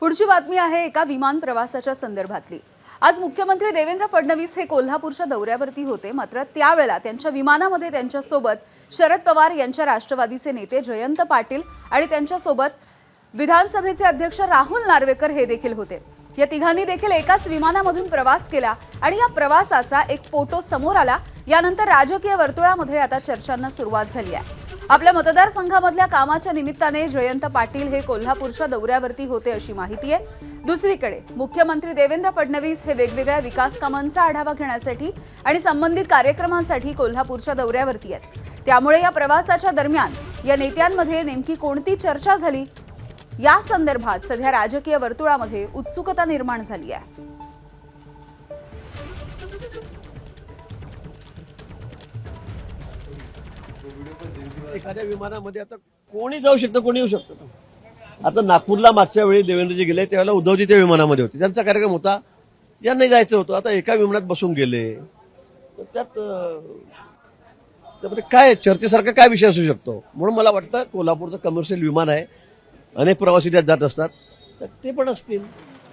पुढची बातमी आहे एका विमान प्रवासाच्या संदर्भातली। आज मुख्यमंत्री देवेंद्र फडणवीस हे कोल्हापूरच्या दौऱ्यावरती होते, मात्र त्यावेळेला त्यांच्या विमानामध्ये त्यांच्यासोबत शरद पवार यांच्या राष्ट्रवादीचे नेते जयंत पाटील आणि त्यांच्यासोबत विधानसभेचे अध्यक्ष राहुल नार्वेकर हे देखील होते। या तिघांनी देखील एकाच विमानामधून प्रवास केला आणि या प्रवासाचा एक फोटो समोर आला। यानंतर राजकीय वर्तुळामध्ये आता चर्चांना सुरुवात झाली आहे। आपल्या मतदारसंघामधल्या कामाच्या निमित्ताने जयंत पाटील हे कोल्हापूरच्या दौऱ्यावरती होते अशी माहिती आहे। दुसरीकडे मुख्यमंत्री देवेंद्र फडणवीस हे वेगवेगळ्या विकास कामांचा आढावा घेण्यासाठी आणि संबंधित कार्यक्रमांसाठी कोल्हापूरच्या दौऱ्यावरती आहेत। त्यामुळे या प्रवासाच्या दरम्यान या नेत्यांमध्ये नेमकी कोणती चर्चा झाली या संदर्भात सध्या राजकीय वर्तुळामध्ये उत्सुकता निर्माण झाली आहे। एखाद्या विमानामध्ये आता कोणी जाऊ शकतं, कोणी येऊ शकतं। आता नागपूरला मागच्या वेळी देवेंद्रजी गेले त्यावेळेला उद्धवजी त्या विमानामध्ये होते, त्यांचा कार्यक्रम होता, यांनाही जायचं होतं। आता एका विमानात बसून गेले तर त्यामध्ये काय चर्चेसारखा काय विषय असू शकतो। म्हणून मला वाटतं कोल्हापूरचं कमर्शियल विमान आहे, अनेक प्रवासी त्यात जात असतात, तर ते पण असतील।